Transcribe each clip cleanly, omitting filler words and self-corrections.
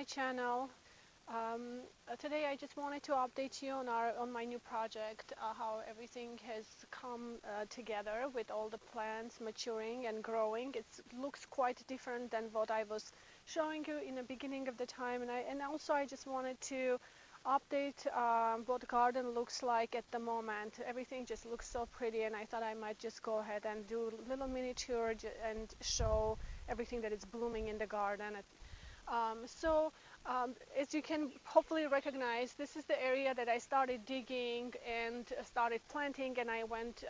my channel. Today I just wanted to update you on my new project, how everything has come together with all the plants maturing and growing. It looks quite different than what I was showing you in the beginning of the time, and also I just wanted to update what the garden looks like at the moment. Everything just looks so pretty, and I thought I might just go ahead and do a little miniature and show everything that is blooming in the garden. As you can hopefully recognize, this is the area that I started digging and started planting, and I went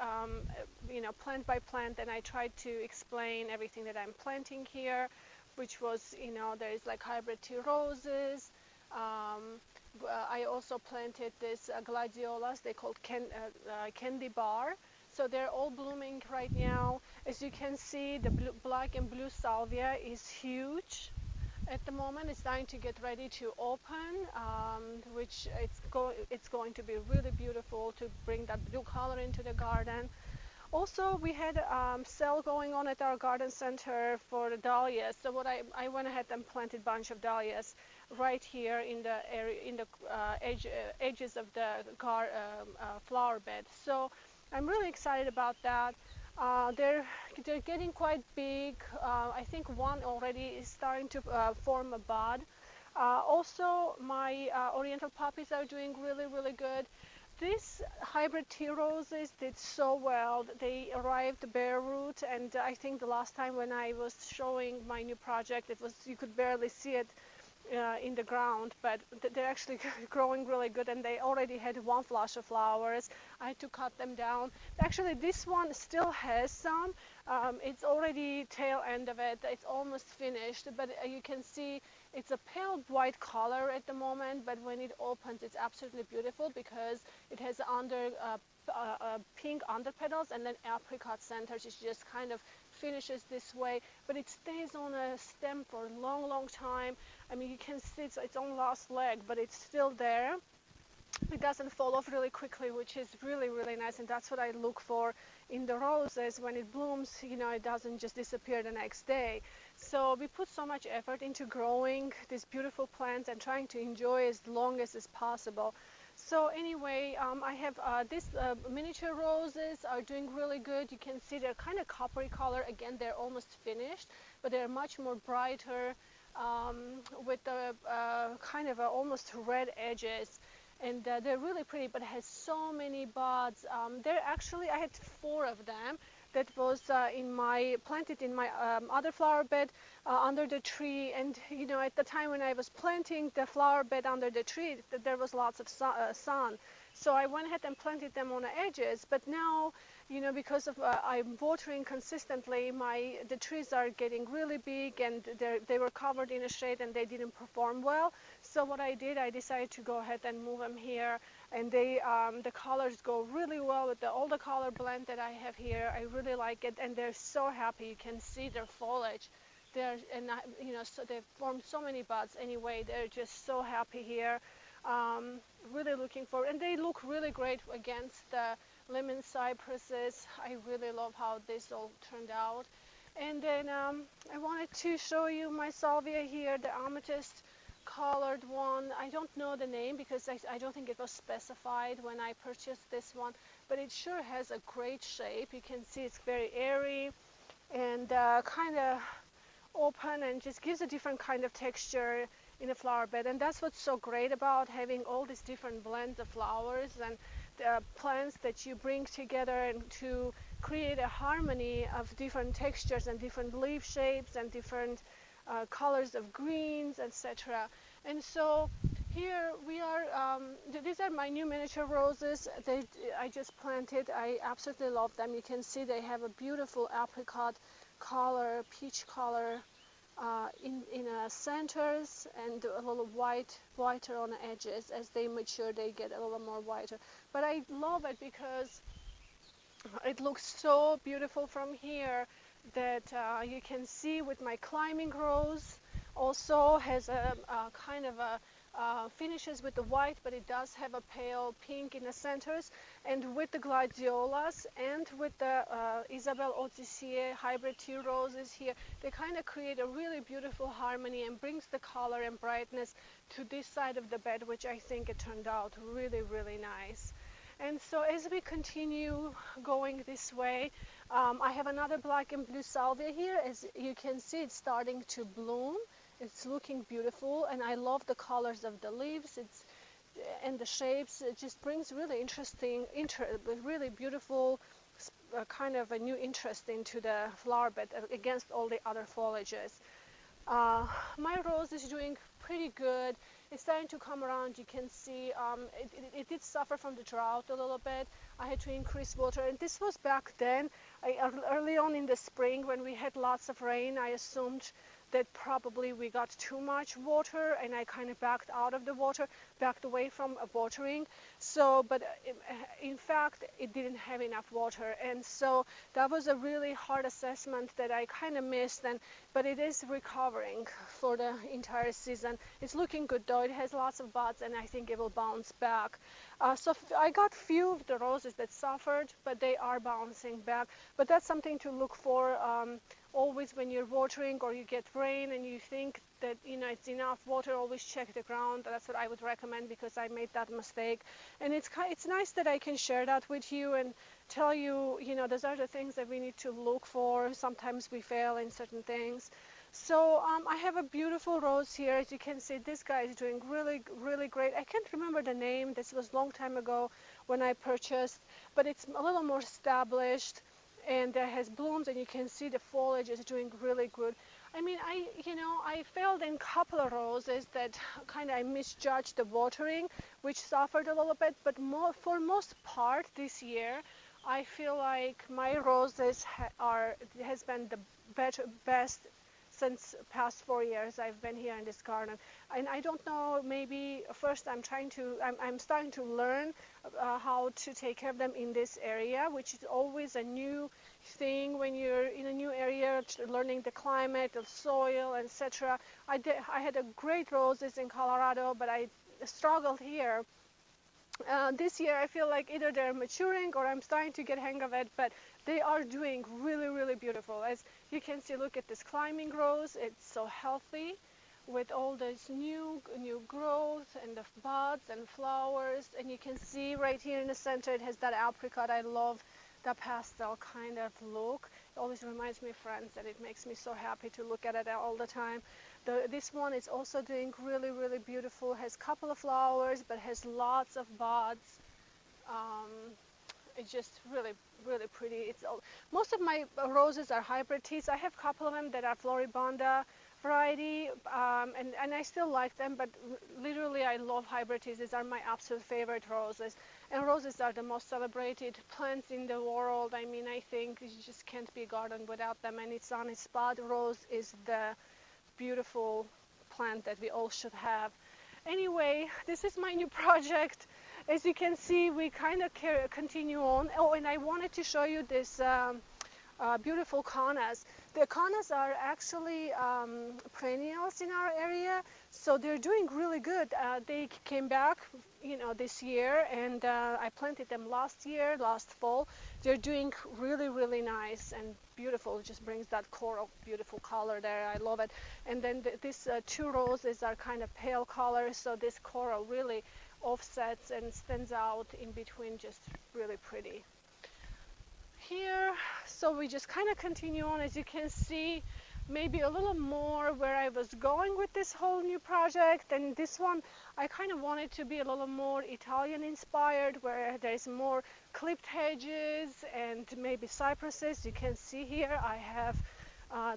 plant by plant, and I tried to explain everything that I'm planting here, which was, there's like hybrid tea roses. I also planted this gladiolas, they called candy bar. So they're all blooming right now. As you can see, the black and blue salvia is huge. At the moment, it's starting to get ready to open, which it's going to be really beautiful to bring that blue color into the garden. Also, we had a sale going on at our garden center for the dahlias. So what I went ahead and planted a bunch of dahlias right here in the area, in the edges of the flower bed. So I'm really excited about that. They're getting quite big. I think one already is starting to form a bud. Also, my oriental poppies are doing really, really good. These hybrid tea roses did so well. They arrived bare root, and I think the last time when I was showing my new project, you could barely see it in the ground, but they're actually growing really good, and they already had one flush of flowers. I had to cut them down. Actually, this one still has some. It's already tail end of it. It's almost finished, but you can see it's a pale white color at the moment, but when it opens, it's absolutely beautiful because it has pink underpetals and then apricot centers. It just kind of finishes this way, but it stays on a stem for a long, long time. I mean, you can see it's on last leg, but it's still there. It doesn't fall off really quickly, which is really, really nice, and that's what I look for in the roses. When it blooms, it doesn't just disappear the next day. So we put so much effort into growing these beautiful plants and trying to enjoy as long as is possible. So anyway, I have these miniature roses are doing really good. You can see they're kind of coppery color. Again, they're almost finished, but they're much more brighter with the kind of almost red edges. And they're really pretty, but it has so many buds. I had 4 of them that was planted in my other flower bed under the tree. And at the time when I was planting the flower bed under the tree, there was lots of sun. So I went ahead and planted them on the edges. But now, because of I'm watering consistently, the trees are getting really big, and they were covered in a shade, and they didn't perform well. So what I did, I decided to go ahead and move them here, and the colors go really well with all the color blend that I have here. I really like it, and they're so happy. You can see their foliage. So they've formed so many buds. Anyway, they're just so happy here. Really looking forward, and they look really great against the lemon cypresses. I really love how this all turned out. And then I wanted to show you my salvia here, the amethyst colored one. I don't know the name because I don't think it was specified when I purchased this one, but it sure has a great shape. You can see it's very airy and kind of open, and just gives a different kind of texture in a flower bed. And that's what's so great about having all these different blends of flowers and plants that you bring together, and to create a harmony of different textures and different leaf shapes and different colors of greens, etc. And so here we are. These are my new miniature roses. I just planted. I absolutely love them. You can see they have a beautiful apricot color, peach color in centers, and a little whiter on the edges. As they mature, they get a little more whiter. But I love it because it looks so beautiful from here, that you can see with my climbing rose also has a kind of a finishes with the white, but it does have a pale pink in the centers. And with the gladiolas and with the Isabelle Autissier hybrid tea roses here, they kind of create a really beautiful harmony and brings the color and brightness to this side of the bed, which I think it turned out really, really nice. And so as we continue going this way, I have another black and blue salvia here. As you can see, it's starting to bloom. It's looking beautiful, and I love the colors of the leaves. And the shapes. It just brings really interesting, really beautiful kind of a new interest into the flower bed against all the other foliages. My rose is doing pretty good. It's starting to come around. You can see it did suffer from the drought a little bit. I had to increase water, and this was back then. Early on in the spring when we had lots of rain, I assumed that probably we got too much water, and I kind of backed out of the water, backed away from watering. So, but in fact, it didn't have enough water, and so that was a really hard assessment that I kind of missed. But it is recovering for the entire season. It's looking good though. It has lots of buds, and I think it will bounce back. So I got few of the roses that suffered, but they are bouncing back. But that's something to look for. Always when you're watering or you get rain and you think that it's enough water, always check the ground. That's what I would recommend, because I made that mistake. And it's nice that I can share that with you and tell you, those are the things that we need to look for. Sometimes we fail in certain things. So I have a beautiful rose here. As you can see, this guy is doing really, really great. I can't remember the name. This was a long time ago when I purchased, but it's a little more established. And it has blooms, and you can see the foliage is doing really good. I mean, I failed in a couple of roses that kind of I misjudged the watering, which suffered a little bit. But for most part this year, I feel like my roses has been the best since past 4 years I've been here in this garden. And I don't know, maybe first I'm starting to learn how to take care of them in this area, which is always a new thing when you're in a new area, learning the climate, the soil, etc. I had a great roses in Colorado, but I struggled here. This year I feel like either they're maturing or I'm starting to get hang of it, but they are doing really, really beautiful. As you can see, look at this climbing rose. It's so healthy with all this new growth and the buds and flowers. And you can see right here in the center, it has that apricot. I love the pastel kind of look. It always reminds me, friends, that it makes me so happy to look at it all the time. This one is also doing really, really beautiful. Has a couple of flowers, but has lots of buds. It's just really, really pretty. Most of my roses are hybrid teas. I have a couple of them that are Floribunda variety, and I still like them, but literally I love hybrid teas. These are my absolute favorite roses. And roses are the most celebrated plants in the world. I mean, I think you just can't be a garden without them, and it's on its spot. Rose is the beautiful plant that we all should have. Anyway, this is my new project. As you can see, we kind of continue on. Oh, and I wanted to show you this beautiful cannas. The cannas are actually perennials in our area, so they're doing really good. They came back, this year, and I planted them last fall. They're doing really, really nice and beautiful. It just brings that coral, beautiful color there. I love it. And then these two roses are kind of pale colors, so this coral really offsets and stands out in between, just really pretty. Here, so we just kind of continue on. As you can see, maybe a little more where I was going with this whole new project. And this one, I kind of wanted to be a little more Italian inspired, where there's more clipped hedges and maybe cypresses. You can see here I have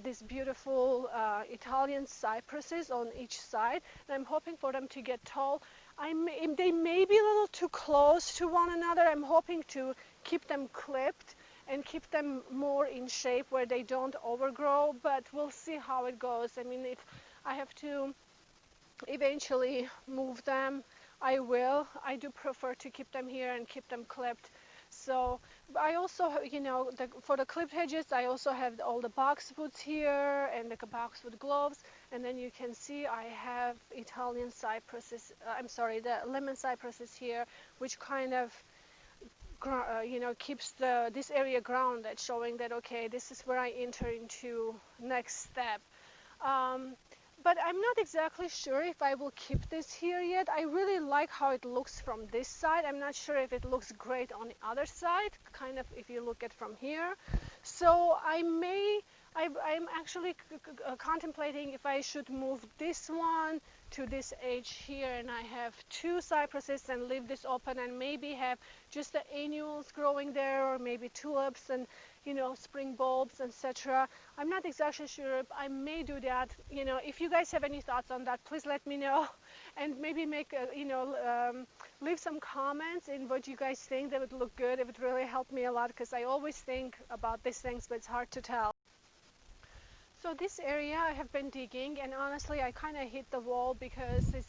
these beautiful Italian cypresses on each side, and I'm hoping for them to get tall. They may be a little too close to one another. I'm hoping to keep them clipped and keep them more in shape where they don't overgrow, but we'll see how it goes. I mean, if I have to eventually move them, I will. I do prefer to keep them here and keep them clipped. So I also, for the clipped hedges, I also have all the boxwoods here and the boxwood gloves, And then you can see I have Italian cypresses, I'm sorry, the lemon cypresses here, which kind of keeps this area grounded, showing that okay, this is where I enter into next step. Um, but I'm not exactly sure if I will keep this here yet. I really like how it looks from this side. I'm not sure if it looks great on the other side, kind of if you look at from here. So I'm actually contemplating if I should move this one to this edge here, and I have two cypresses and leave this open and maybe have just the annuals growing there, or maybe tulips and spring bulbs, etc. I'm not exactly sure. I may do that. If you guys have any thoughts on that, please let me know, and maybe make leave some comments in what you guys think. That would look good. It would really help me a lot, because I always think about these things, but it's hard to tell. So this area I have been digging, and honestly I kind of hit the wall because it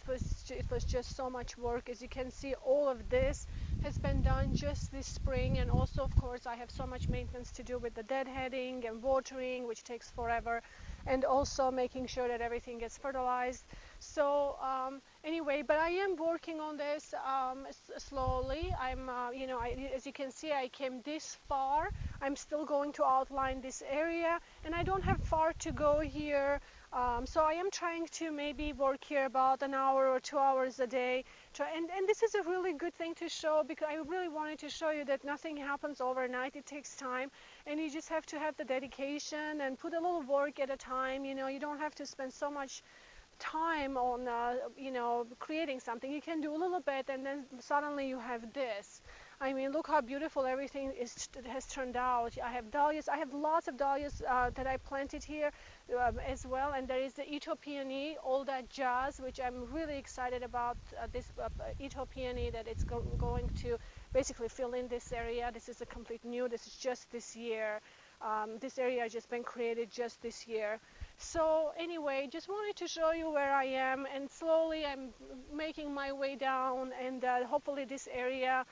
was just so much work. As you can see, all of this has been done just this spring, and also of course I have so much maintenance to do with the deadheading and watering, which takes forever, and also making sure that everything gets fertilized. So anyway, but I am working on this slowly. As you can see, I came this far. I'm still going to outline this area, and I don't have far to go here. So I am trying to maybe work here about an hour or 2 hours a day. And this is a really good thing to show, because I really wanted to show you that nothing happens overnight. It takes time, and you just have to have the dedication and put a little work at a time. You don't have to spend so much time on creating something. You can do a little bit, and then suddenly you have this. I mean, look how beautiful everything has turned out. I have dahlias. I have lots of dahlias that I planted here as well, and there is the Ethiopian, all that jazz, which I'm really excited about. This Ethiopian that it's going to basically fill in this area. This is a complete new. This is just this year. This area has just been created just this year. So anyway, just wanted to show you where I am, and slowly I'm making my way down, and hopefully this area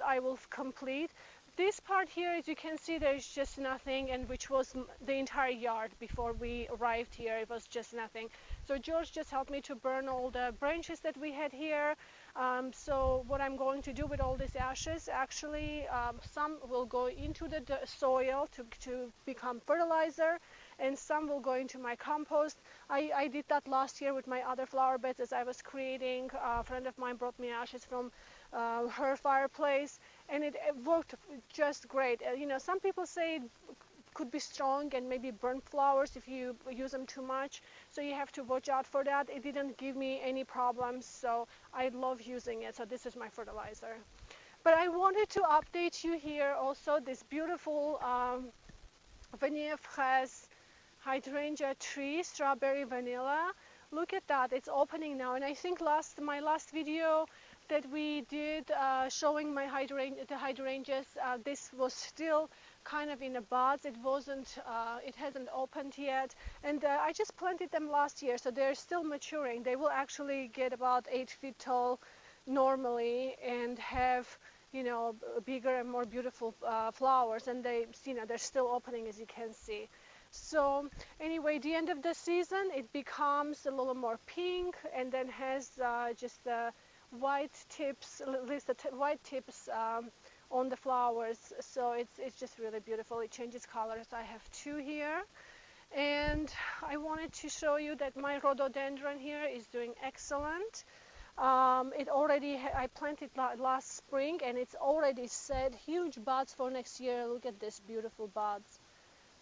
I will complete. This part here, as you can see, there's just nothing, and which was the entire yard before we arrived here. It was just nothing. So George just helped me to burn all the branches that we had here. So what I'm going to do with all these ashes, actually some will go into the soil to become fertilizer, and some will go into my compost. I did that last year with my other flower beds as I was creating. A friend of mine brought me ashes from her fireplace, and it worked just great. Some people say it could be strong and maybe burn flowers if you use them too much, so you have to watch out for that. It didn't give me any problems, so I love using it. So this is my fertilizer. But I wanted to update you here also, this beautiful vanilla fraise hydrangea tree, strawberry vanilla. Look at that, it's opening now. And I think my last video that we did showing the hydrangeas, this was still kind of in the buds. It hasn't opened yet, and I just planted them last year, so they're still maturing. They will actually get about 8 feet tall normally, and have bigger and more beautiful flowers, and they're still opening, as you can see. So anyway, the end of the season, it becomes a little more pink, and then has just the white tips, white tips on the flowers. So it's just really beautiful. It changes colors. I have 2 here, and I wanted to show you that my rhododendron here is doing excellent. I planted last spring, and it's already set huge buds for next year. Look at this beautiful buds.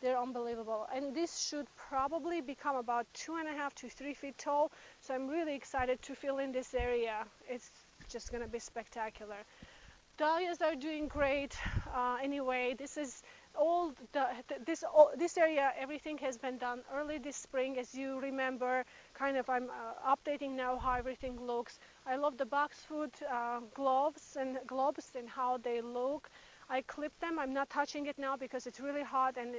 They're unbelievable, and this should probably become about 2.5 to 3 feet tall. So I'm really excited to fill in this area. It's just going to be spectacular. Dahlias are doing great. Anyway, this is all this area. Everything has been done early this spring, as you remember. I'm updating now how everything looks. I love the boxwood globes and how they look. I clipped them. I'm not touching it now because it's really hot, and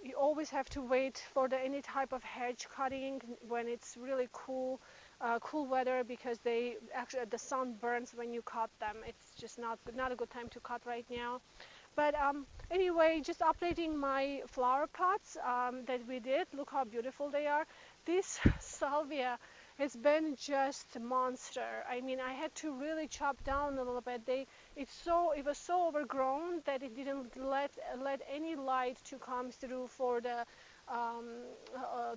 you always have to wait for any type of hedge cutting when it's really cool weather, because the sun burns when you cut them. It's just not a good time to cut right now. But anyway, just updating my flower pots that we did. Look how beautiful they are. This salvia has been just a monster. I mean, I had to really chop down a little bit. It was so overgrown that it didn't let any light to come through for the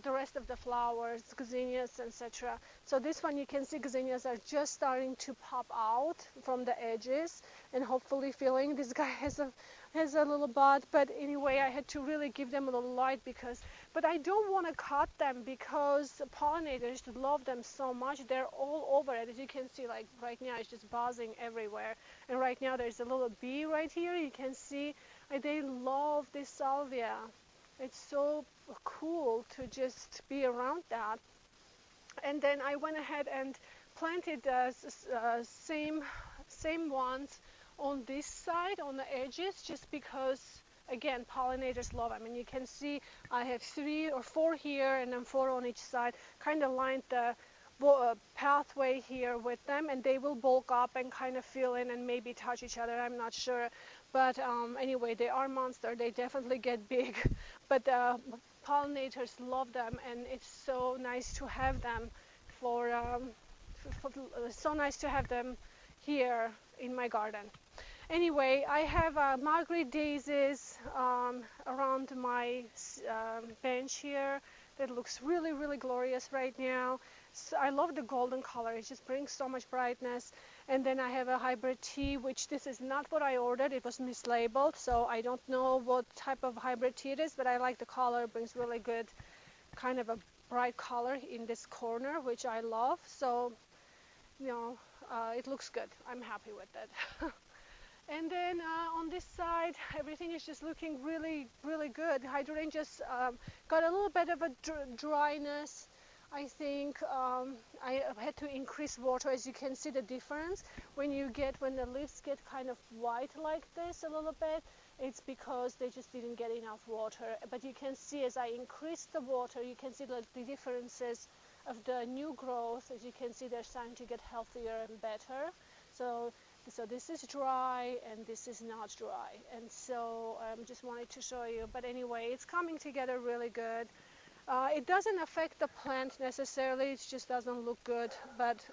rest of the flowers, gazinias, etc. So this one, you can see gazinias are just starting to pop out from the edges and hopefully filling. This guy has a little bud, but anyway, I had to really give them a little light but I don't want to cut them because pollinators love them so much. They're all over it. As you can see, like right now, it's just buzzing everywhere. And right now, there's a little bee right here. You can see they love this salvia. It's so cool to just be around that. And then I went ahead and planted the same ones on this side, on the edges, just because, again, pollinators love them. And you can see I have 3 or 4 here and then 4 on each side, kind of lined the pathway here with them, and they will bulk up and kind of fill in and maybe touch each other. I'm not sure, but anyway, they are monsters. They definitely get big, but pollinators love them, and it's so nice to have them so nice to have them here in my garden. Anyway, I have marguerite daisies around my bench here that looks really, really glorious right now. So I love the golden color. It just brings so much brightness. And then I have a hybrid tea, which this is not what I ordered. It was mislabeled, so I don't know what type of hybrid tea it is, but I like the color. It brings really good kind of a bright color in this corner, which I love. So, it looks good. I'm happy with it. And then on this side, everything is just looking really, really good. Hydrangeas got a little bit of a dryness. I think I had to increase water. As you can see the difference when the leaves get kind of white like this a little bit, it's because they just didn't get enough water. But you can see as I increase the water, you can see the differences of the new growth. As you can see, they're starting to get healthier and better. So this is dry and this is not dry, and so I just wanted to show you. But anyway, it's coming together really good. It doesn't affect the plant necessarily, it just doesn't look good, but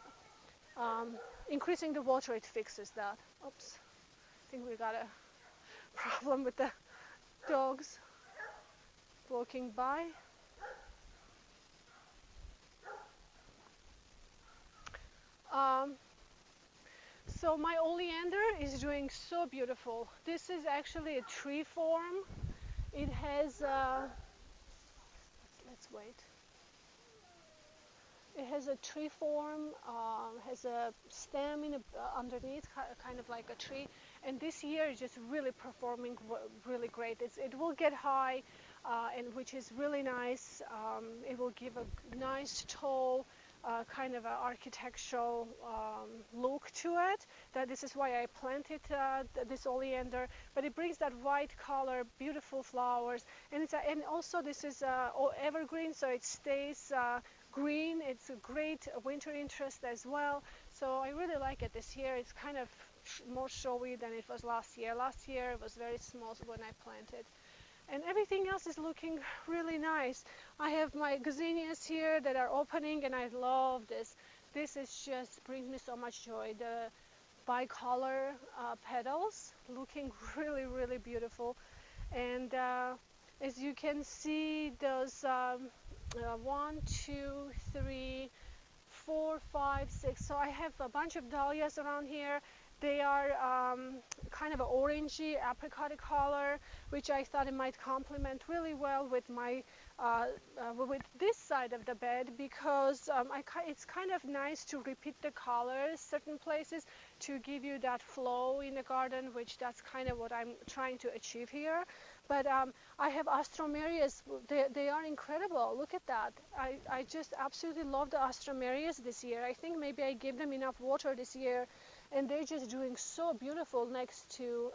increasing the water, it fixes that. Oops, I think we got a problem with the dogs walking by. So my oleander is doing so beautiful. This is actually a tree form. It has, let's wait. It has a tree form, has a stem underneath, kind of like a tree. And this year is just really performing really great. It will get high, and which is really nice. It will give a nice tall, kind of an architectural look to it. This is why I planted this oleander. But it brings that white color, beautiful flowers, and also this is evergreen, so it stays green. It's a great winter interest as well. So I really like it this year. It's kind of more showy than it was last year. Last year it was very small when I planted. And everything else is looking really nice. I have my gazinias here that are opening, and I love this. This is just brings me so much joy. The bicolor petals looking really, really beautiful. And as you can see, those 1, 2, 3, 4, 5, 6. So I have a bunch of dahlias around here. They are kind of an orangey apricot color, which I thought it might complement really well with my with this side of the bed, because it's kind of nice to repeat the colors certain places to give you that flow in the garden, which that's kind of what I'm trying to achieve here. But I have astromerias. They are incredible. Look at that. I just absolutely love the astromerias this year. I think maybe I gave them enough water this year, and they're just doing so beautiful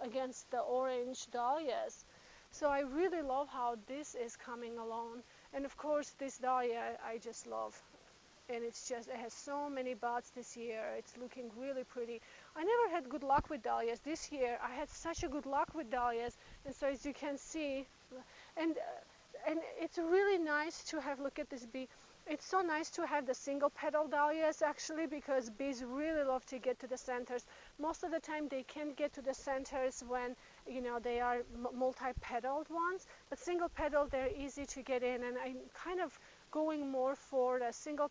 against the orange dahlias. So I really love how this is coming along. And of course, this dahlia I just love. and it has so many buds this year. It's looking really pretty. I never had good luck with dahlias. This year I had such a good luck with dahlias, and so as you can see, and it's really nice to have, look at this bee. It's so nice to have the single petal dahlias actually, because bees really love to get to the centers. Most of the time they can't get to the centers when, you know, they are multi-petaled ones, but single petal, they're easy to get in, and I'm kind of going more for the single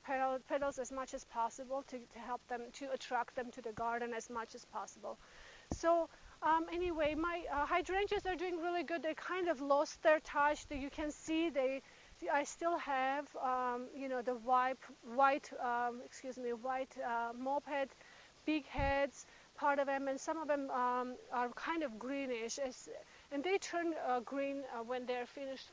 petals as much as possible to help them, to attract them to the garden as much as possible. So anyway, my hydrangeas are doing really good. They kind of lost their touch. You can see I still have, you know, the white moped, big heads, part of them, and some of them are kind of greenish, and they turn green when they're finished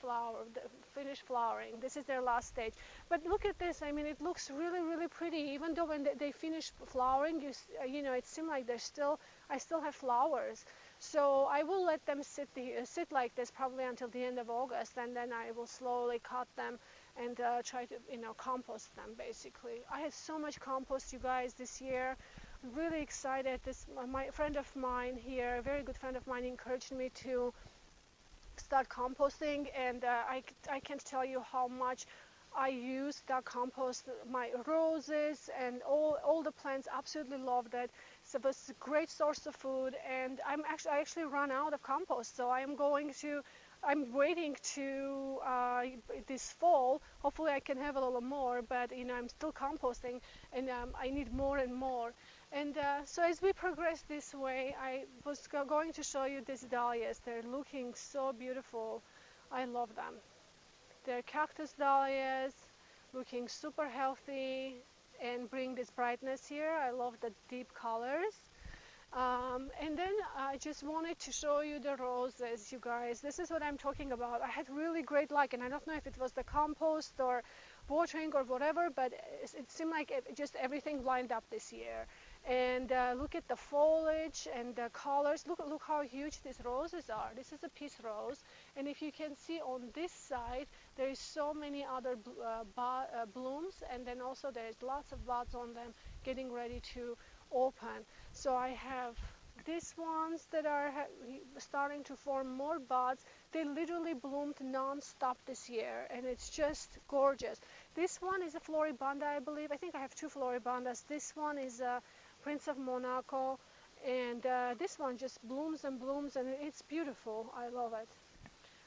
flowering. This is their last stage. But look at this. I mean, it looks really, really pretty. Even though when they finish flowering, you know, it seems like I still have flowers. So I will let them sit like this probably until the end of August, and then I will slowly cut them and try to, you know, compost them basically. I had so much compost, you guys, this year. Really excited. My friend of mine here, a very good friend of mine, encouraged me to start composting, and I can't tell you how much I use that compost. My roses and all the plants absolutely loved it. So it was a great source of food, and I actually run out of compost, so I'm waiting to this fall. Hopefully I can have a little more, but you know, I'm still composting, and I need more and more. And so as we progress this way, I was going to show you these dahlias. They're looking so beautiful. I love them. They're cactus dahlias, looking super healthy and bring this brightness here. I love the deep colors. And then I just wanted to show you the roses, you guys. This is what I'm talking about. I had really great luck, and I don't know if it was the compost or watering or whatever, but it seemed like just everything lined up this year. And look at the foliage and the colors. Look how huge these roses are. This is a peace rose, and if you can see on this side, there is so many other blooms, and then also there's lots of buds on them getting ready to open. So I have these ones that are starting to form more buds. They literally bloomed non-stop this year, and it's just gorgeous. This one is a floribunda, I believe. I think I have two floribundas. This one is a Prince of Monaco, and this one just blooms and blooms, and it's beautiful. I love it.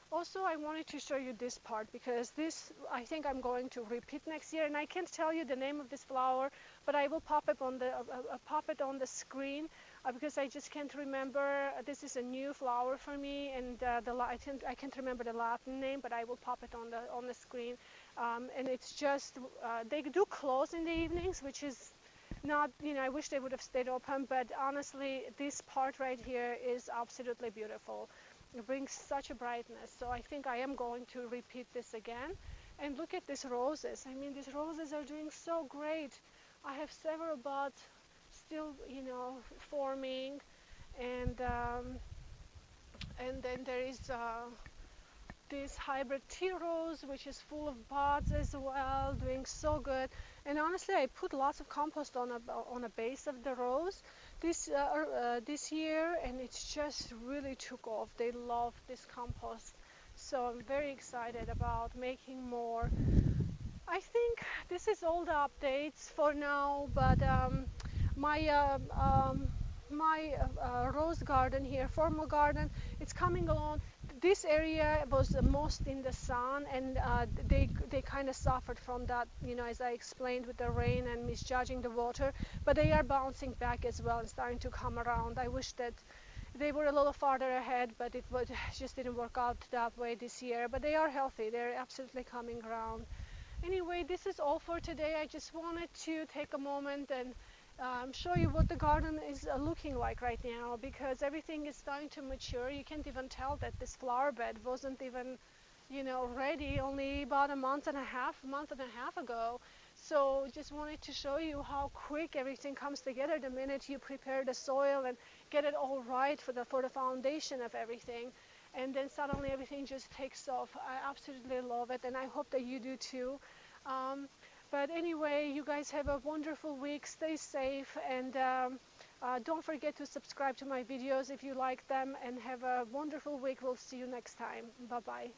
Also, I wanted to show you this part, because this I think I'm going to repeat next year, and I can't tell you the name of this flower, but I will pop it on the screen because I just can't remember. This is a new flower for me, and I can't remember the Latin name, but I will pop it on the screen. And it's just they do close in the evenings, which is not, you know, I wish they would have stayed open, but honestly, this part right here is absolutely beautiful. It brings such a brightness, so I think I am going to repeat this again. And look at these roses. I mean, these roses are doing so great. I have several buds still, you know, forming, and then there is this hybrid tea rose, which is full of buds as well, doing so good. And honestly, I put lots of compost on a base of the rose this year, and it's just really took off. They love this compost, so I'm very excited about making more. I think this is all the updates for now, but my rose garden here, formal garden, it's coming along. This area was the most in the sun, and they kind of suffered from that, you know, as I explained, with the rain and misjudging the water, but they are bouncing back as well and starting to come around. I wish that they were a little farther ahead, but it just didn't work out that way this year. But they are healthy. They're absolutely coming around. Anyway, this is all for today. I just wanted to take a moment and show you what the garden is looking like right now, because everything is starting to mature. You can't even tell that this flower bed wasn't even, you know, ready only about a month and a half ago. So just wanted to show you how quick everything comes together the minute you prepare the soil and get it all right for the foundation of everything. And then suddenly everything just takes off. I absolutely love it, and I hope that you do too. But anyway, you guys have a wonderful week. Stay safe, and don't forget to subscribe to my videos if you like them, and have a wonderful week. We'll see you next time. Bye bye.